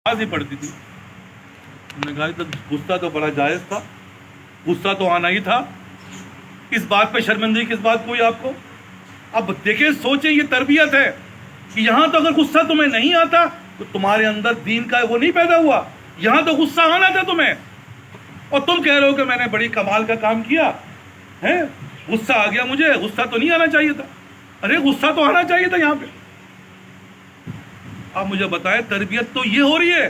نماز ہی پڑھتی تھی. انہوں نے کہا تو غصہ تو بڑا جائز تھا, غصہ تو آنا ہی تھا, اس بات پہ شرمندگی کس بات کو ہوئی آپ کو؟ اب دیکھیں, سوچیں, یہ تربیت ہے کہ یہاں تو اگر غصہ تمہیں نہیں آتا تو تمہارے اندر دین کا وہ نہیں پیدا ہوا. یہاں تو غصہ آنا تھا تمہیں, اور تم کہہ رہے ہو کہ میں نے بڑی کمال کا کام کیا ہے, غصہ آ گیا مجھے, غصہ تو نہیں آنا چاہیے تھا. ارے غصہ تو آنا چاہیے تھا یہاں پہ. آپ مجھے بتائیں, تربیت تو یہ ہو رہی ہے,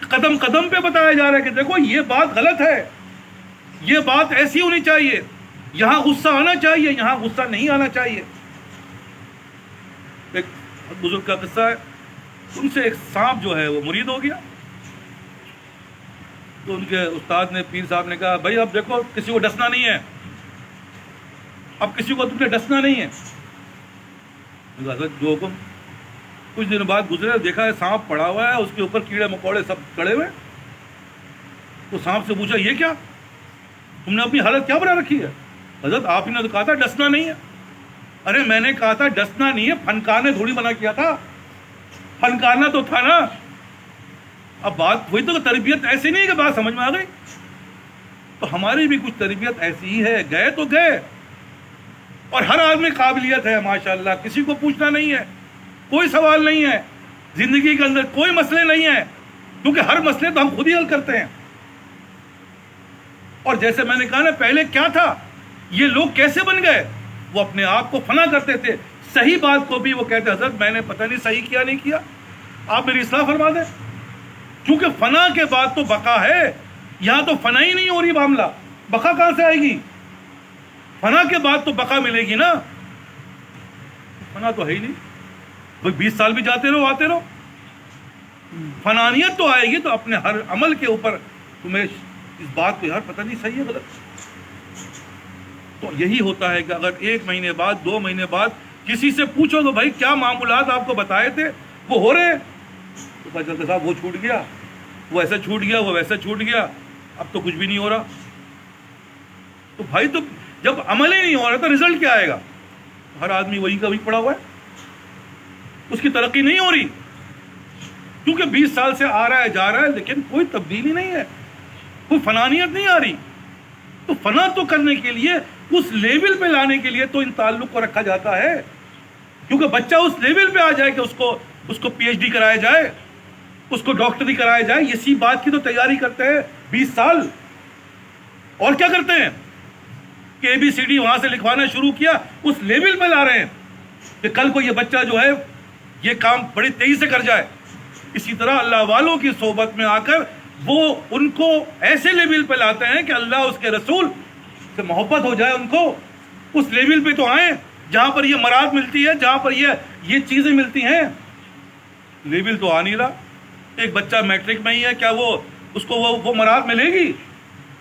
قدم قدم پہ بتایا جا رہا ہے کہ دیکھو یہ بات غلط ہے, یہ بات ایسی ہونی چاہیے, یہاں غصہ آنا چاہیے, یہاں غصہ نہیں آنا چاہیے. ایک بزرگ کا قصہ ہے, ان سے ایک سانپ جو ہے وہ مرید ہو گیا. تو ان کے استاد نے, پیر صاحب نے کہا بھائی اب دیکھو کسی کو ڈسنا نہیں ہے, اب کسی کو تم نے ڈسنا نہیں ہے. جو حکم. کچھ دن بعد گزرے, دیکھا ہے سانپ پڑا ہوا ہے, اس کے اوپر کیڑے مکوڑے سب چڑھے ہوئے. تو سانپ سے پوچھا یہ کیا, تم نے اپنی حالت کیا بنا رکھی ہے؟ حضرت آپ ہی نے تو کہا تھا ڈسنا نہیں ہے. ارے میں نے کہا تھا ڈسنا نہیں ہے, پھنکانے تھوڑی منع کیا تھا, پھنکانا تو تھا نا. اب بات وہی تو, تربیت ایسی نہیں ہے کہ بات سمجھ میں آ گئی. تو ہماری بھی کچھ تربیت ایسی ہی ہے, گئے تو گئے, اور ہر آدمی قابلیت ہے ماشاءاللہ, کسی کو پوچھنا نہیں ہے, کوئی سوال نہیں ہے, زندگی کے اندر کوئی مسئلے نہیں ہے, کیونکہ ہر مسئلے تو ہم خود ہی حل کرتے ہیں. اور جیسے میں نے کہا نا, پہلے کیا تھا, یہ لوگ کیسے بن گئے, وہ اپنے آپ کو فنا کرتے تھے. صحیح بات کو بھی وہ کہتے حضرت میں نے پتہ نہیں صحیح کیا نہیں کیا, آپ میری اصلاح فرما دیں. کیونکہ فنا کے بعد تو بقا ہے, یہاں تو فنا ہی نہیں ہو رہی معاملہ, بقا کہاں سے آئے گی؟ فنا کے بعد تو بقا ملے گی نا, فنا تو ہے ہی نہیں. بھائی 20 سال بھی جاتے رہو آتے رہو, فنانیت تو آئے گی تو اپنے ہر عمل کے اوپر تمہیں اس بات کو یار پتہ نہیں صحیح ہے غلط. تو یہی ہوتا ہے کہ اگر 1 مہینے بعد 2 مہینے بعد کسی سے پوچھو تو بھائی کیا معاملات آپ کو بتائے تھے وہ ہو رہے ہیں, تو پتہ چلتا صاحب وہ چھوٹ گیا, وہ ایسا چھوٹ گیا, وہ ویسا چھوٹ گیا, اب تو کچھ بھی نہیں ہو رہا. تو بھائی تو جب عمل ہی نہیں ہو رہا تو رزلٹ کیا آئے گا؟ ہر آدمی وہی کا وہی پڑا ہوا ہے, اس کی ترقی نہیں ہو رہی, کیونکہ 20 سال سے آ رہا ہے جا رہا ہے لیکن کوئی تبدیلی نہیں ہے, کوئی فنانیت نہیں آ رہی. تو فنا تو کرنے کے لیے, اس لیول پہ لانے کے لیے تو ان تعلق کو رکھا جاتا ہے, کیونکہ بچہ اس لیول پہ آ جائے کہ اس کو پی ایچ ڈی کرایا جائے, اس کو ڈاکٹری کرایا جائے. اسی بات کی تو تیاری کرتے ہیں 20 سال. اور کیا کرتے ہیں کہ اے بی سی ڈی وہاں سے لکھوانا شروع کیا, اس لیول پہ لا رہے ہیں کہ کل کو یہ بچہ جو ہے یہ کام بڑی تیزی سے کر جائے. اسی طرح اللہ والوں کی صحبت میں آ کر وہ ان کو ایسے لیول پہ لاتے ہیں کہ اللہ اس کے رسول سے محبت ہو جائے, ان کو اس لیول پہ تو آئیں جہاں پر یہ مراد ملتی ہے, جہاں پر یہ چیزیں ملتی ہیں. لیول تو آ نہیں رہا. ایک بچہ میٹرک میں ہی ہے, کیا اس کو وہ مراد ملے گی؟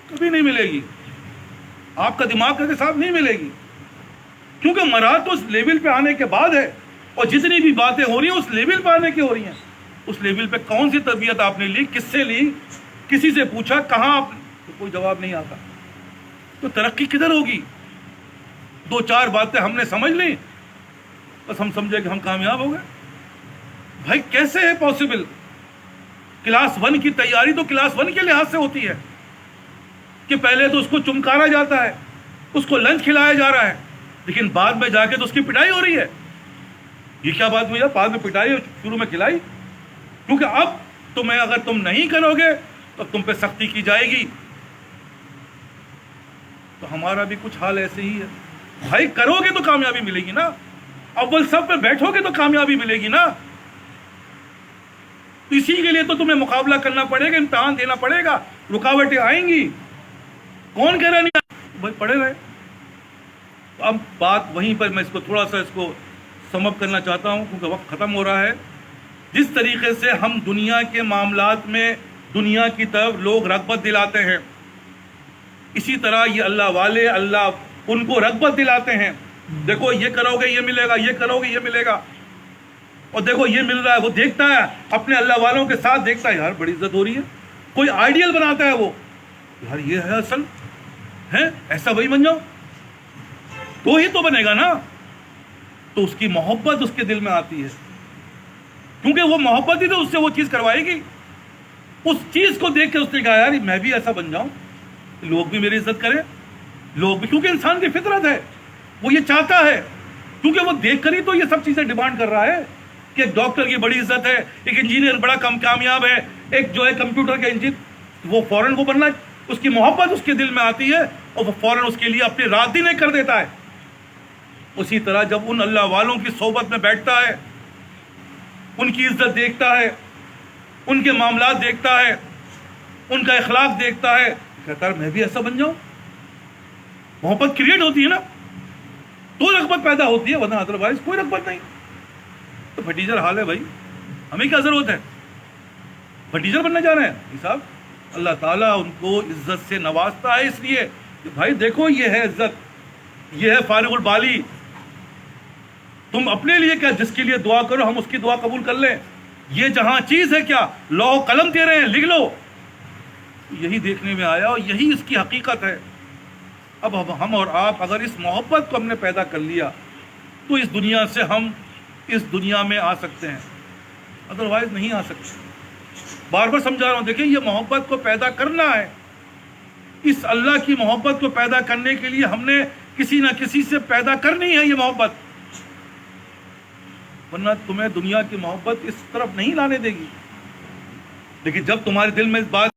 کبھی نہیں ملے گی. آپ کا دماغ کہتے صاحب نہیں ملے گی, کیونکہ مراد تو اس لیول پہ آنے کے بعد ہے, اور جتنی بھی باتیں ہو رہی ہیں اس لیول پہ آنے کی ہو رہی ہیں. اس لیول پہ کون سی تربیت آپ نے لی, کس سے لی, کسی سے پوچھا, کہاں آپ, تو کوئی جواب نہیں آتا. تو ترقی کدھر ہوگی؟ 2-4 باتیں ہم نے سمجھ لیں, بس ہم سمجھے کہ ہم کامیاب ہو گئے. بھائی کیسے ہے پاسبل؟ کلاس 1 کی تیاری تو کلاس 1 کے لحاظ سے ہوتی ہے کہ پہلے تو اس کو چمکارا جاتا ہے, اس کو لنچ کھلایا جا رہا ہے, لیکن بعد میں جا کے تو اس کی پٹائی ہو رہی ہے. یہ کیا بات ہوئی ہے, بعد میں پٹائی شروع میں کھلائی؟ کیونکہ اب تمہیں اگر تم نہیں کرو گے تو تم پہ سختی کی جائے گی. تو ہمارا بھی کچھ حال ایسے ہی ہے. بھائی کرو گے تو کامیابی ملے گی نا, اول سب پہ بیٹھو گے تو کامیابی ملے گی نا. اسی کے لیے تو تمہیں مقابلہ کرنا پڑے گا, امتحان دینا پڑے گا, رکاوٹیں آئیں گی. کون کہہ رہا نہیں آئیں؟ بھائی پڑھے رہے. اب بات وہیں پر میں اس کو تھوڑا سا اس کو سم اپ کرنا چاہتا ہوں کیونکہ وقت ختم ہو رہا ہے. جس طریقے سے ہم دنیا کے معاملات میں دنیا کی طرف لوگ رغبت دلاتے ہیں, اسی طرح یہ اللہ والے اللہ ان کو رغبت دلاتے ہیں. دیکھو یہ کرو گے یہ ملے گا, یہ کرو گے یہ ملے گا, اور دیکھو یہ مل رہا ہے. وہ دیکھتا ہے اپنے اللہ والوں کے ساتھ, دیکھتا ہے یار بڑی عزت ہو رہی ہے. کوئی آئیڈیل بناتا ہے, وہ یار یہ ہے اصل ہے, ایسا وہی بن جاؤ تو ہی تو بنے گا نا. تو اس کی محبت اس کے دل میں آتی ہے. کیونکہ وہ محبت ہی تو اس سے وہ چیز کروائے گی. اس چیز کو دیکھ کے اس نے کہا یار میں بھی ایسا بن جاؤں, لوگ بھی میری عزت کریں, لوگ بھی, کیونکہ انسان کی فطرت ہے, وہ یہ چاہتا ہے, کیونکہ وہ دیکھ کر ہی تو یہ سب چیزیں ڈیمانڈ کر رہا ہے کہ ایک ڈاکٹر کی بڑی عزت ہے, ایک انجینئر بڑا کامیاب ہے, ایک جو ہے کمپیوٹر کا انجینئر, وہ فوراً وہ بننا, اس کی محبت اس کے دل میں آتی ہے اور وہ فوراً اس کے لیے اپنی رات دن کر دیتا ہے. اسی طرح جب ان اللہ والوں کی صحبت میں بیٹھتا ہے, ان کی عزت دیکھتا ہے, ان کے معاملات دیکھتا ہے, ان کا اخلاق دیکھتا ہے, کہتا ہے میں بھی ایسا بن جاؤں. محبت کریٹ ہوتی ہے نا تو رغبت پیدا ہوتی ہے, ورنہ ادروائز کوئی رغبت نہیں. تو بھٹیجر حال ہے بھائی, ہمیں کیا ضرورت ہے, بھٹیجر بننے جا رہے ہیں صاحب. اللہ تعالیٰ ان کو عزت سے نوازتا ہے اس لیے کہ بھائی دیکھو یہ ہے عزت, یہ ہے فارغ البالی. تم اپنے لیے کیا, جس کے لیے دعا کرو ہم اس کی دعا قبول کر لیں. یہ جہاں چیز ہے کیا, لوح و قلم دے رہے ہیں لکھ لو, یہی دیکھنے میں آیا اور یہی اس کی حقیقت ہے. اب ہم اور آپ اگر اس محبت کو ہم نے پیدا کر لیا تو اس دنیا سے ہم اس دنیا میں آ سکتے ہیں, ادروائز نہیں آ سکتے. بار بار سمجھا رہا ہوں, دیکھیں یہ محبت کو پیدا کرنا ہے. اس اللہ کی محبت کو پیدا کرنے کے لیے ہم نے کسی نہ کسی سے پیدا کرنی ہے یہ محبت, ورنہ تمہیں دنیا کی محبت اس طرف نہیں لانے دے گی. لیکن جب تمہارے دل میں اس بات